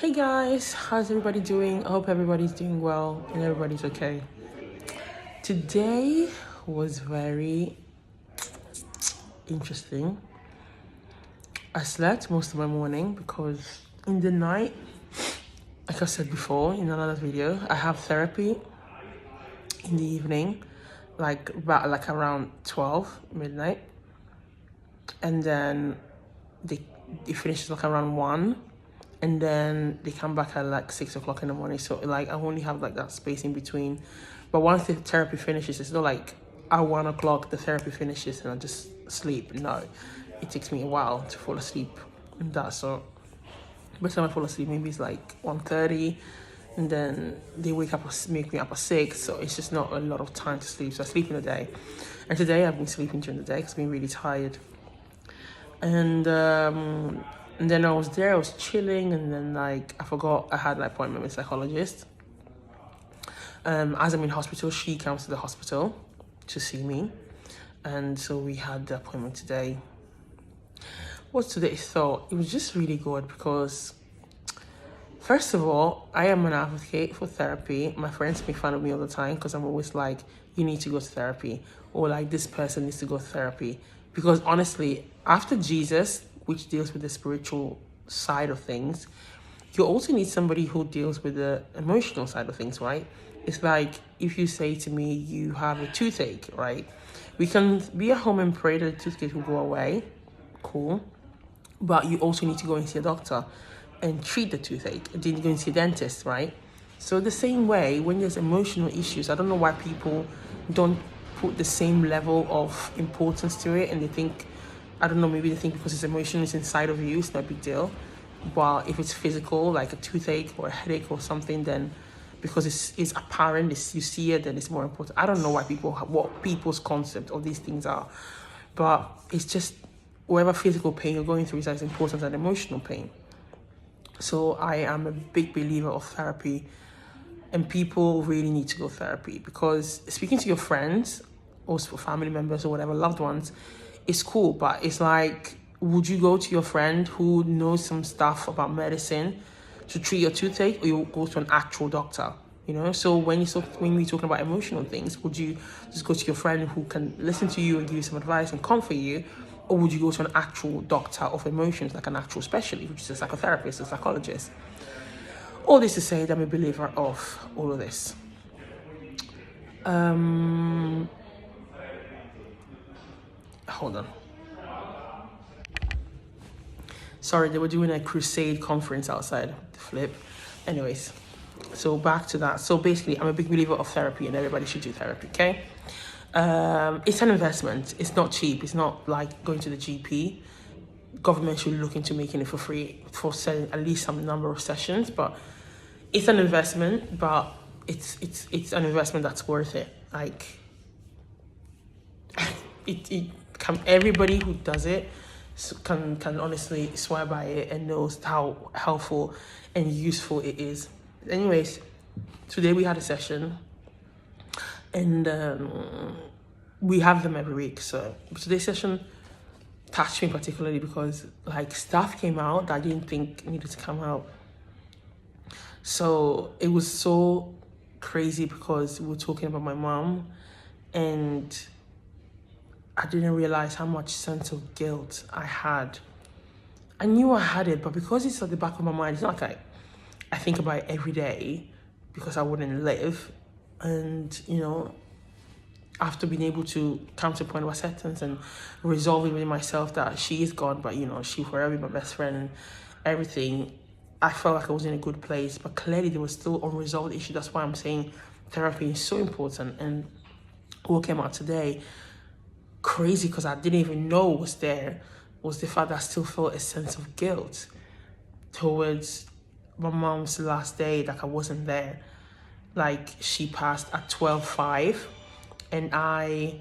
Hey guys, how's everybody doing? I hope everybody's doing well and everybody's okay. Today was very interesting. I slept most of my morning because in the night, like I said before in another video, I have therapy in the evening, like around 12 midnight, and then it finishes like around 1, and then they come back at like 6 o'clock in the morning. So like I only have like that space in between. But once the therapy finishes, it's not like at 1 o'clock the therapy finishes and I just sleep. No, it takes me a while to fall asleep and that. So by the time I fall asleep, maybe it's like 1:30, and then they make me up at 6. So it's just not a lot of time to sleep. So I sleep in the day, and today I've been sleeping during the day because I've been really tired. And then I was chilling, and then like I forgot I had an appointment with a psychologist. As I'm in hospital, she comes to the hospital to see me, and so we had the appointment today. What's today's thought? It was just really good because, first of all, I am an advocate for therapy. My friends make fun of me all the time because I'm always like, you need to go to therapy, or like this person needs to go to therapy. Because honestly, after Jesus, which deals with the spiritual side of things, you also need somebody who deals with the emotional side of things, right? It's like if you say to me, you have a toothache, right? We can be at home and pray that the toothache will go away. Cool. But you also need to go and see a doctor and treat the toothache. And then you go and see a dentist, right? So the same way, when there's emotional issues, I don't know why people don't put the same level of importance to it, and they think, I don't know, maybe they think because it's emotional, it's inside of you, it's not a big deal. But if it's physical, like a toothache or a headache or something, then because it's apparent, you see it, then it's more important. I don't know what people's concept of these things are, but it's just whatever physical pain you're going through is as important as emotional pain. So I am a big believer of therapy, and people really need to go therapy, because speaking to your friends or family members or whatever, loved ones, it's cool, but it's like, would you go to your friend who knows some stuff about medicine to treat your toothache, or you go to an actual doctor? So when we're talking about emotional things, would you just go to your friend who can listen to you and give you some advice and comfort you, or would you go to an actual doctor of emotions, like an actual specialist, which is a psychotherapist, a psychologist? All this to say that I'm a believer of all of this. Hold on. Sorry, they were doing a crusade conference outside the flip. Anyways, so back to that. So basically, I'm a big believer of therapy, and everybody should do therapy, okay? It's an investment. It's not cheap. It's not like going to the GP. Government should look into making it for free for at least some number of sessions, but it's an investment, but it's an investment that's worth it. Like it can, everybody who does it can honestly swear by it and knows how helpful and useful it is. Anyways, today we had a session, and we have them every week. So today's session touched me particularly because like stuff came out that I didn't think needed to come out. So it was so crazy because we were talking about my mom, and I didn't realize how much sense of guilt I had. I knew I had it, but because it's at the back of my mind, it's not like I think about it every day, because I wouldn't live. And, after being able to come to a point of acceptance and resolving with myself that she is gone, but, she forever be my best friend and everything, I felt like I was in a good place. But clearly there was still unresolved issue. That's why I'm saying therapy is so important. And what came out today, crazy, because I didn't even know was there, was the fact that I still felt a sense of guilt towards my mom's last day. Like I wasn't there. Like she passed at 12:05, and I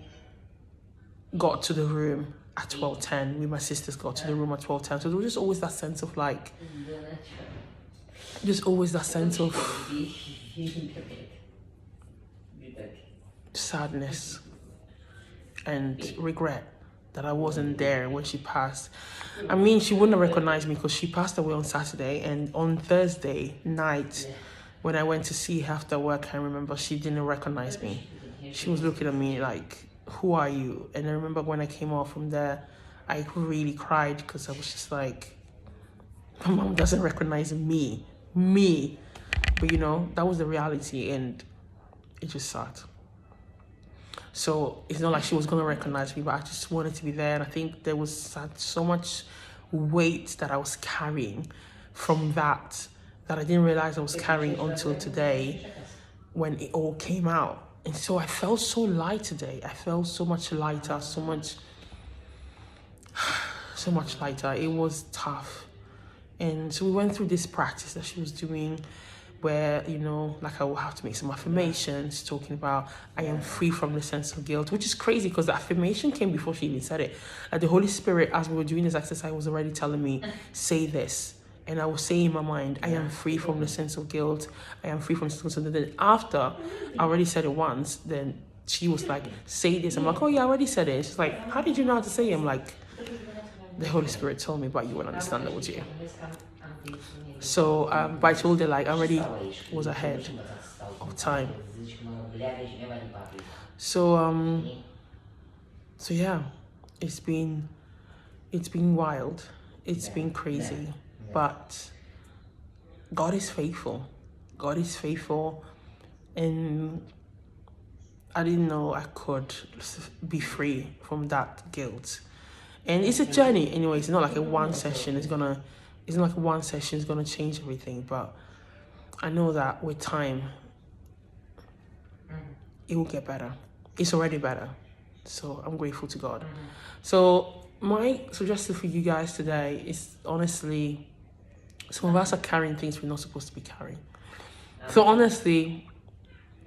got to the room at 12:10. We, my sisters, got to the room at 12:10. So there was just always that sense of like, just always that sense of sadness and regret that I wasn't there when she passed. I mean, she wouldn't have recognized me because she passed away on Saturday, and on Thursday night, when I went to see her after work, I remember she didn't recognize me. She was looking at me like, who are you? And I remember when I came out from there, I really cried because I was just like, my mom doesn't recognize me. But that was the reality, and it just sucked. So it's not like she was going to recognize me, but I just wanted to be there. And I think there was so much weight that I was carrying from that I didn't realize I was carrying until today when it all came out. And so I felt so light today. I felt so much lighter, so much lighter. It was tough. And so we went through this practice that she was doing where, like I will have to make some affirmations talking about I am free from the sense of guilt, which is crazy because the affirmation came before she even said it. Like the Holy Spirit, as we were doing this exercise, was already telling me, say this. And I was saying in my mind, I am free from the sense of guilt. I am free from the sense of guilt. And then after I already said it once, then she was like, say this. I'm like, oh yeah, I already said it. She's like, how did you know how to say it? I'm like, the Holy Spirit told me, but you wouldn't understand it, would you? So, but I told her like I already was ahead of time. So yeah, it's been wild. It's been crazy, but God is faithful. God is faithful, and I didn't know I could be free from that guilt. And it's a journey anyway. It's not like one session is gonna change everything, but I know that with time it will get better. It's already better. So I'm grateful to God. So my suggestion for you guys today is, honestly, some of us are carrying things we're not supposed to be carrying. So honestly,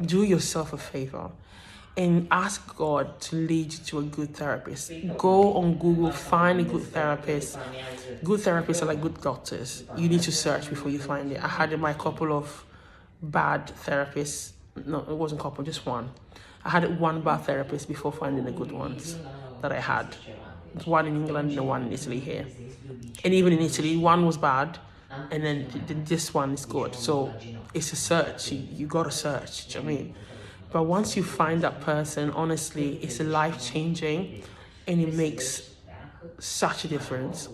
do yourself a favor and ask God to lead you to a good therapist. Go on Google, find a good therapist. Good therapists are like good doctors. You need to search before you find it. I had my couple of bad therapists. No, it wasn't couple, just one. I had one bad therapist before finding the good ones that I had. One in England and the one in Italy here. And even in Italy, one was bad, and then this one is good. So it's a search. You got to search. Do you know what I mean? But once you find that person, honestly, it's life-changing, and it makes such a difference.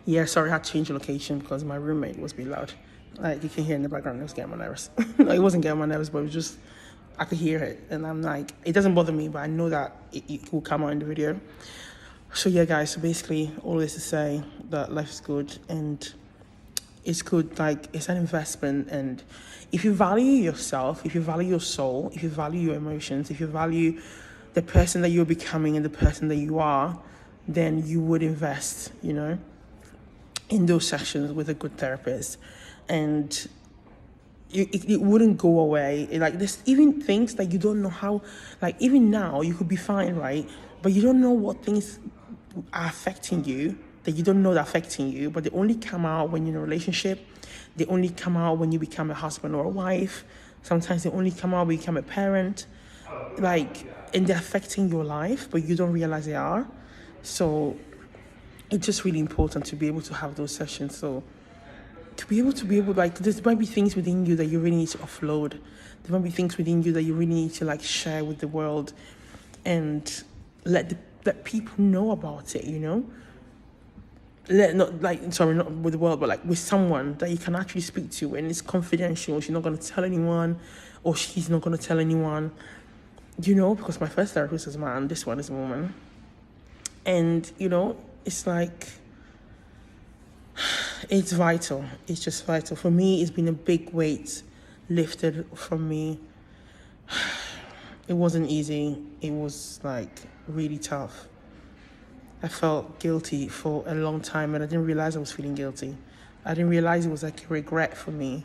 Yeah, sorry, I had to change the location because my roommate was being loud. Like, you can hear in the background, it was getting my nerves. No, it wasn't getting my nerves, but it was just, I could hear it. And I'm like, it doesn't bother me, but I know that it will come out in the video. So yeah, guys, so basically, all this to say that life is good, and it's good, like, it's an investment. And if you value yourself, if you value your soul, if you value your emotions, if you value the person that you're becoming and the person that you are, then you would invest, in those sessions with a good therapist. And it wouldn't go away. Like, there's even things that you don't know how, like, even now you could be fine, right? But you don't know what things are affecting you, that you don't know they're affecting you, but they only come out when you're in a relationship. They only come out when you become a husband or a wife. Sometimes they only come out when you become a parent. Like, and they're affecting your life, but you don't realize they are. So it's just really important to be able to have those sessions. So to be able, like, there might be things within you that you really need to offload. There might be things within you that you really need to, like, share with the world and let people know about it, not with the world, but like with someone that you can actually speak to, and it's confidential. She's not going to tell anyone, or he's not going to tell anyone, because my first therapist was a man, this one is a woman. And, it's like, it's vital. It's just vital. For me, it's been a big weight lifted from me. It wasn't easy. It was, like, really tough. I felt guilty for a long time, and I didn't realize I was feeling guilty. I didn't realize it was like a regret for me.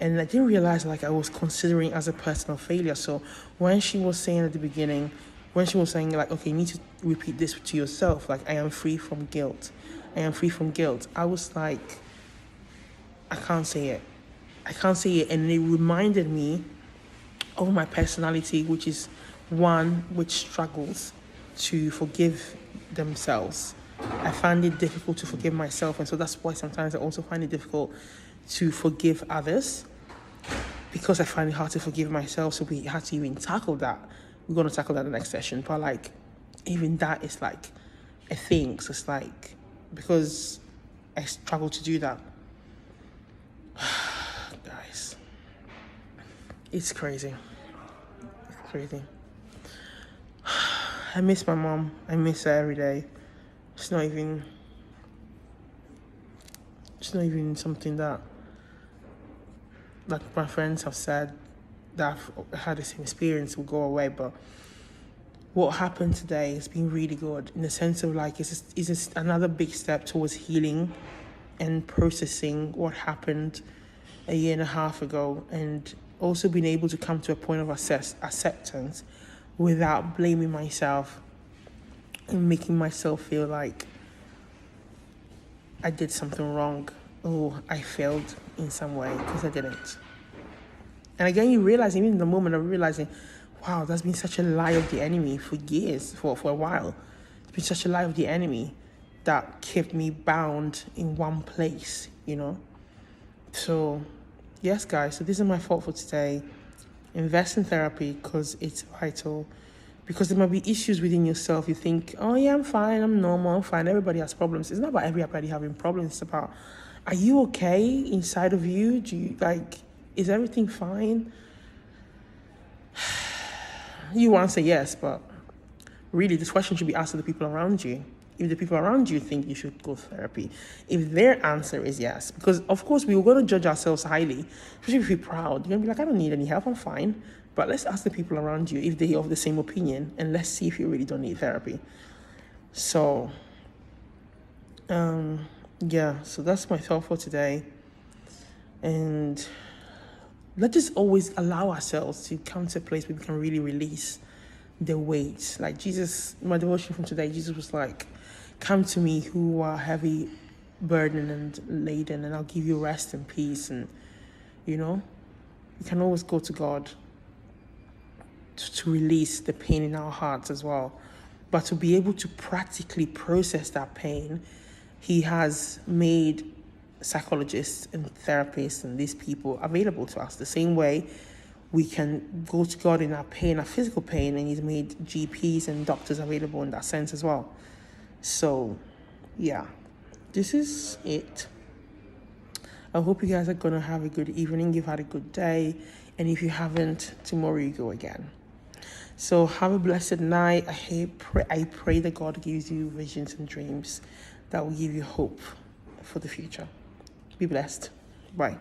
And I didn't realize, like, I was considering as a personal failure. So when she was saying at the beginning, like, okay, you need to repeat this to yourself, like, I am free from guilt. I am free from guilt. I was like, I can't say it. And it reminded me of my personality, which is one which struggles to forgive themselves. I find it difficult to forgive myself, and so that's why sometimes I also find it difficult to forgive others, because I find it hard to forgive myself. So we have to even tackle that. We're going to tackle that in the next session, but like even that is like a thing. So it's like, because I struggle to do that. Guys, it's crazy. It's crazy. I miss my mom. I miss her every day. It's not even something that, like my friends have said, that I've had the same experience will go away. But what happened today has been really good, in the sense of like it's just another big step towards healing and processing what happened a year and a half ago, and also being able to come to a point of acceptance without blaming myself and making myself feel like I did something wrong or I failed in some way, because I didn't. And again, you realize, even in the moment of realizing, wow, that's been such a lie of the enemy for years, for a while. It's been such a lie of the enemy that kept me bound in one place, you know? So, yes, guys, so this is my thought for today. Invest in therapy because it's vital. Because there might be issues within yourself. You think, oh yeah, I'm fine, I'm normal, I'm fine. Everybody has problems. It's not about everybody having problems. It's about, are you okay inside of you? Do you, like, is everything fine? You answer yes, but really this question should be asked to the people around you. If the people around you think you should go to therapy, if their answer is yes, because of course we were going to judge ourselves highly, especially if we're proud. You're going to be like, I don't need any help, I'm fine. But let's ask the people around you if they have the same opinion, and let's see if you really don't need therapy. So, yeah, so that's my thought for today. And let's just always allow ourselves to come to a place where we can really release the weight. Like Jesus, my devotion from today, Jesus was like, come to me who are heavy burdened and laden, and I'll give you rest and peace. And, you know, we can always go to God to release the pain in our hearts as well. But to be able to practically process that pain, he has made psychologists and therapists and these people available to us. The same way we can go to God in our pain, our physical pain, and he's made GPs and doctors available in that sense as well. So, yeah, this is it. I hope you guys are going to have a good evening. You've had a good day. And if you haven't, tomorrow you go again. So have a blessed night. I pray that God gives you visions and dreams that will give you hope for the future. Be blessed. Bye.